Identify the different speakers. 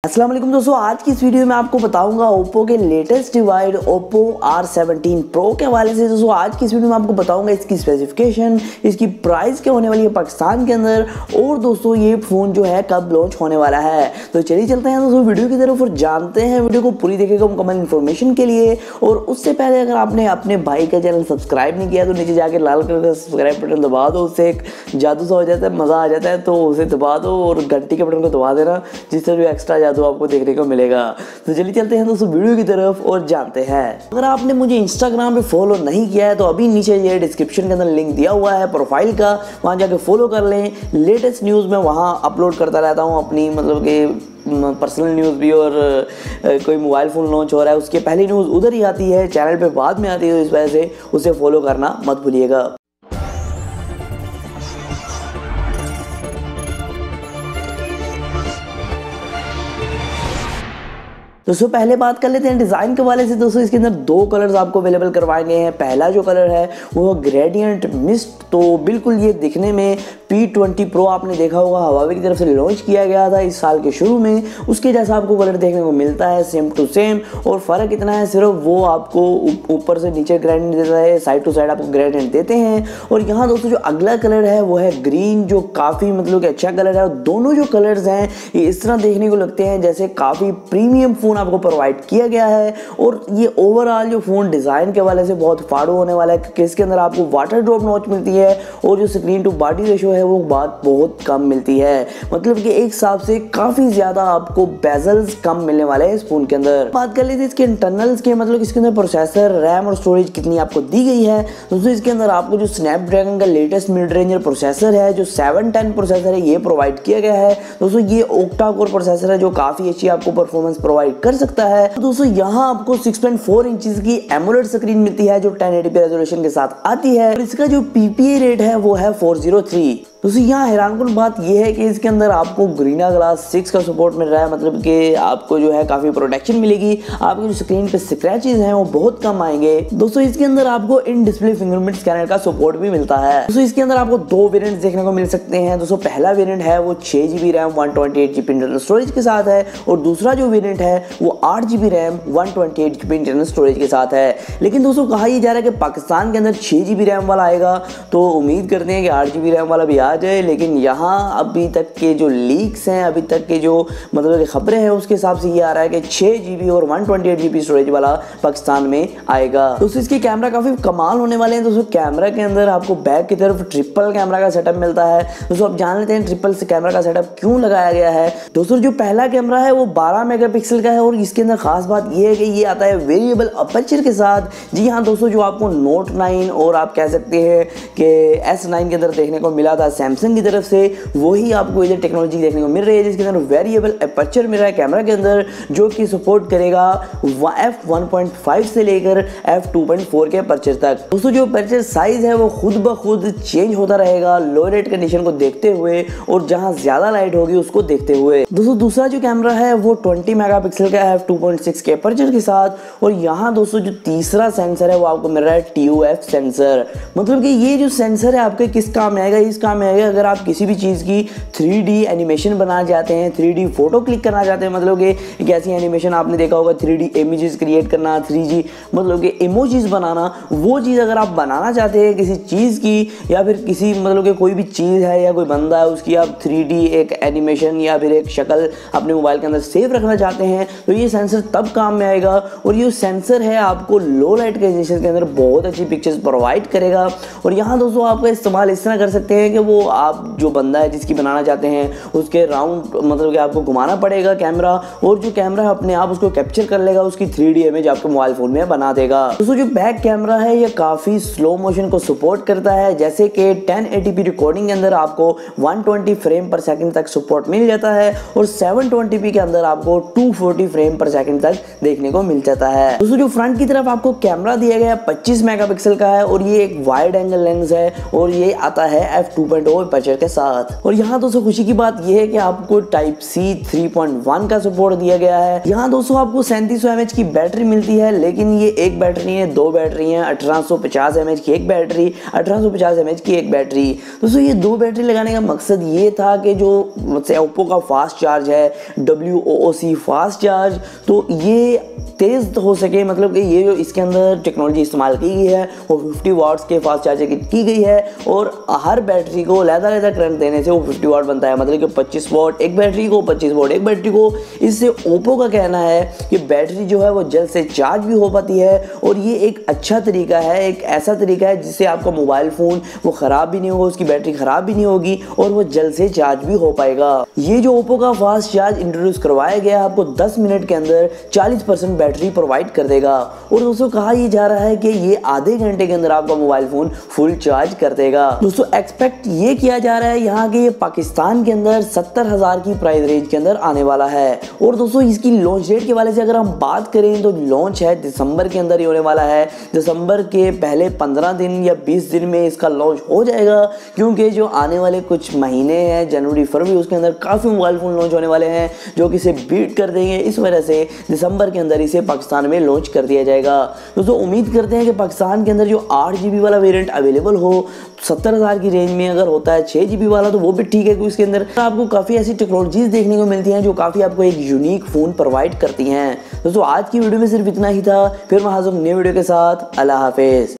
Speaker 1: अस्सलाम वालेकुम दोस्तों, आज की इस वीडियो में आपको बताऊंगा ओप्पो के latest device Oppo R17 Pro के हवाले से। दोस्तों आज की इस वीडियो में आपको बताऊंगा इसकी स्पेसिफिकेशन, इसकी प्राइस क्या होने वाली है पाकिस्तान के अंदर, और दोस्तों ये फ़ोन जो है कब लॉन्च होने वाला है। तो चलिए चलते हैं दोस्तों वीडियो की तरफ और जानते हैं वीडियो को पूरी देखेगा मुकम्मल इन्फॉर्मेशन के लिए। और उससे पहले अगर आपने अपने भाई का चैनल सब्सक्राइब नहीं किया तो नीचे जाके लाल कलर का सब्सक्राइब बटन दबा दो, उससे एक जादू सा हो जाता है, मज़ा आ जाता है, तो उसे दबा दो और घंटी के बटन को दबा देना, जिससे जो एक्स्ट्रा जादू आपको देखने को मिलेगा। तो चलिए चलते हैं दोस्तों वीडियो की तरफ और जानते हैं। अगर आपने मुझे इंस्टाग्राम पे फॉलो नहीं किया है तो अभी नीचे ये डिस्क्रिप्शन के अंदर लिंक दिया हुआ है प्रोफाइल का, वहाँ जाके फॉलो कर लें। लेटेस्ट न्यूज़ मैं वहाँ अपलोड करता रहता हूँ, अपनी मतलब कि पर्सनल न्यूज़ भी, और कोई मोबाइल फ़ोन लॉन्च हो रहा है उसके पहली न्यूज़ उधर ही आती है, चैनल पे बाद में आती है, तो इस वजह से उसे फॉलो करना मत भूलिएगा। दोस्तों पहले बात कर लेते हैं डिज़ाइन के वाले से। दोस्तों इसके अंदर दो कलर्स आपको अवेलेबल करवाए गए हैं। पहला जो कलर है वो ग्रेडियंट मिस्ट, तो बिल्कुल ये दिखने में P20 Pro आपने देखा होगा हवावे की तरफ से लॉन्च किया गया था इस साल के शुरू में, उसके जैसा आपको कलर देखने को मिलता है सेम टू सेम। और फ़र्क इतना है सिर्फ वो आपको ऊपर से नीचे ग्रेडियंट देता है, साइड टू साइड आपको ग्रेडियंट देते हैं। और यहाँ दोस्तों जो अगला कलर है वो है ग्रीन, जो काफ़ी मतलब कि अच्छा कलर है। और दोनों जो कलर्स हैं ये इस तरह देखने को लगते हैं जैसे काफ़ी प्रीमियम फ़ोन आपको प्रोवाइड किया गया है। और ये ओवरऑल जो फ़ोन डिज़ाइन के वाले से बहुत फाड़ू होने वाला है, क्योंकि इसके अंदर आपको वाटर ड्रॉप नॉच मिलती है और जो स्क्रीन टू बॉडी रेशो है वो बात बहुत कम मिलती है, मतलब कि एक हिसाब से काफ़ी ज़्यादा आपको बेजल्स कम मिलने वाले हैं इस फ़ोन के अंदर। बात कर लेते हैं इसके इंटरनल्स के, मतलब इसके अंदर प्रोसेसर, रैम और स्टोरेज कितनी आपको दी गई है। दोस्तों इसके अंदर आपको जो स्नैपड्रैगन का लेटेस्ट मिड रेंजर प्रोसेसर है, जो 710 प्रोसेसर है, ये प्रोवाइड किया गया है। दोस्तों ये ओक्टा कोर प्रोसेसर है जो काफ़ी अच्छी आपको परफॉर्मेंस प्रोवाइड कर सकता है। तो दोस्तों यहाँ आपको 6.4 इंचेस की एमोलेड स्क्रीन मिलती है जो 1080p रेजोल्यूशन के साथ आती है। और इसका जो PPA रेट है वो है 403। दोस्तों यहाँ हैरानकुन बात यह है कि इसके अंदर आपको Gorilla Glass 6 का सपोर्ट मिल रहा है, मतलब कि आपको जो है काफ़ी प्रोटेक्शन मिलेगी, आपकी जो स्क्रीन पे स्क्रैचेस हैं वो बहुत कम आएंगे। दोस्तों इसके अंदर आपको इन डिस्प्ले फिंगरप्रिंट स्कैनर का सपोर्ट भी मिलता है। दोस्तों इसके अंदर आपको दो वेरिएंट्स देखने को मिल सकते हैं। दोस्तों पहला वेरिएंट है वो 6GB RAM 128GB internal storage के साथ है, और दूसरा जो वेरिएंट है वो 8GB RAM 128GB internal storage के साथ है। लेकिन दोस्तों कहा यह जा रहा है कि पाकिस्तान के अंदर 6GB रैम वाला आएगा, तो उम्मीद करते हैं कि 8GB रैम वाला भी आ जाए। लेकिन यहाँ अभी तक के जो लीक्स हैं, अभी तक के जो मतलब खबरें हैं, उसके हिसाब से ये आ रहा है कि 6GB और 128GB स्टोरेज वाला पाकिस्तान में आएगा। दोस्तों इसके कैमरा काफ़ी कमाल होने वाले हैं। दोस्तों कैमरा के अंदर आपको बैक की तरफ ट्रिपल कैमरा का सेटअप मिलता है। दोस्तों आप जान लेते हैं ट्रिपल से कैमरा का सेटअप क्यों लगाया गया है। दोस्तों जो पहला कैमरा है वो 12 मेगापिक्सल का है, और इसके अंदर खास बात ये है कि ये आता है वेरिएबल अपर्चर के साथ। जी हाँ दोस्तों, जो आपको Note 9 और आप कह सकते हैं कि S9 के अंदर देखने को मिला था सैमसंग की तरफ से, वही आपको इधर टेक्नोलॉजी देखने को मिल रही है, जिसके अंदर वेरिएबल अपर्चर मिल रहा है कैमरा के अंदर, जो कि सपोर्ट करेगा f1.5 से लेकर f2.4 के अपर्चर तक। दोस्तों जो अपर्चर साइज है वो खुद ब खुद चेंज होता रहेगा लो लाइट कंडीशन को देखते हुए, और जहां ज्यादा लाइट होगी उसको देखते हुए। दोस्तों दूसरा जो कैमरा है वो 20 मेगापिक्सल का f2.6 के अपर्चर के साथ। और यहाँ दोस्तों जो तीसरा सेंसर है वो आपको मिल रहा है TOF सेंसर, मतलब कि ये जो सेंसर है आपके किस काम में आएगा, इस काम में आएगा अगर आप किसी भी चीज़ की 3D एनिमेशन बनाना चाहते हैं, 3D फोटो क्लिक करना चाहते हैं, मतलब कि एक ऐसी एनिमेशन आपने देखा होगा 3D इमेजेस क्रिएट करना, 3G मतलब कि इमोजीज बनाना, वो चीज़ अगर आप बनाना चाहते हैं किसी चीज़ की, या फिर किसी मतलब कि कोई भी चीज़ है या कोई बंदा है उसकी आप 3D एक एनिमेशन या फिर एक शक्ल अपने मोबाइल के अंदर सेव रखना चाहते हैं, तो ये सेंसर तब काम में आएगा। और ये सेंसर है आपको लो लाइट कंडीशन के अंदर बहुत अच्छी पिक्चर्स प्रोवाइड करेगा। और यहाँ दोस्तों आपका इस्तेमाल इस तरह कर सकते हैं कि वो आप जो बंदा है जिसकी बनाना चाहते हैं उसके राउंड मतलब कि आपको घुमाना पड़ेगा कैमरा, और जो कैमरा है अपने आप उसको कैप्चर कर लेगा, उसकी 3D इमेज आपके मोबाइल फोन में बना देगा। दोस्तों जो बैक कैमरा है ये काफ़ी स्लो मोशन को सपोर्ट करता है, जैसे कि 1080p रिकॉर्डिंग के अंदर आपको 120 फ्रेम पर सेकंड तक सपोर्ट मिल जाता है, और 720p के अंदर आपको 240 फ्रेम पर सेकंड तक देखने को मिल जाता है। दोस्तों जो फ्रंट की तरफ आपको कैमरा दिया गया है 25 मेगापिक्सल का है, और ये एक वाइड एंगल लेंस है, और ये आता है f2.0 2.0 अपर्चर के साथ। और यहाँ दोस्तों खुशी की बात यह है कि आपको टाइप सी 3.1 का सपोर्ट दिया गया है। यहाँ दोस्तों आपको 3700 mAh की बैटरी मिलती है, लेकिन ये एक बैटरी नहीं है, दो बैटरी हैं। 1850 mAh की एक बैटरी, 1850 mAh की एक बैटरी। दोस्तों ये दो बैटरी लगाने का मकसद ये था कि जो ओप्पो का फास्ट चार्ज है, WOOC फास्ट चार्ज, तो ये तेज हो सके, मतलब कि ये जो इसके अंदर टेक्नोलॉजी इस्तेमाल की गई है वो 50 वाट्स के फास्ट चार्जर की गई है, और हर बैटरी को लहदा करंट देने से वो 50 वाट बनता है, मतलब कि 25 वाट एक बैटरी को, 25 वाट एक बैटरी को। इससे ओप्पो का कहना है कि बैटरी जो है वो जल्द से चार्ज भी हो पाती है, और ये एक अच्छा तरीका है, एक ऐसा तरीका है जिससे आपका मोबाइल फ़ोन वो ख़राब भी नहीं होगा, उसकी बैटरी ख़राब भी नहीं होगी, और वो जल्द से चार्ज भी हो पाएगा। ये जो ओप्पो का फास्ट चार्ज इंट्रोड्यूस करवाया गया आपको 10 मिनट के अंदर 40% बैटरी प्रोवाइड कर देगा। और दोस्तों कहा यह जा रहा है कि ये आधे घंटे के अंदर आपका मोबाइल फोन फुल चार्ज कर देगा। दोस्तों एक्सपेक्ट ये किया जा रहा है यहाँ के ये पाकिस्तान के अंदर 70,000 की प्राइस रेंज के अंदर आने वाला है। और दोस्तों इसकी लॉन्च डेट के वाले से अगर हम बात करें तो लॉन्च है दिसंबर के अंदर ही होने वाला है। दिसंबर के पहले 15 दिन या 20 दिन में इसका लॉन्च हो जाएगा, क्योंकि जो आने वाले कुछ महीने हैं जनवरी फरवरी, उसके अंदर काफ़ी मोबाइल फ़ोन लॉन्च होने वाले हैं जो कि इसे बीट कर देंगे। इस वजह से दिसंबर के अंदर इसे पाकिस्तान में लॉन्च कर दिया जाएगा। दोस्तों उम्मीद करते हैं कि पाकिस्तान के अंदर जो 8 GB वाला वेरिएंट अवेलेबल हो 70,000 की रेंज में, अगर होता है 6 GB वाला तो वो भी ठीक है, क्योंकि इसके अंदर आपको काफ़ी ऐसी टेक्नोलॉजीज देखने को मिलती हैं जो काफ़ी आपको एक यूनिक फ़ोन प्रोवाइड करती हैं। दोस्तों आज की वीडियो में सिर्फ इतना ही था, फिर मैं हाजिर हूं नई वीडियो के साथ। अल्लाह हाफिज़।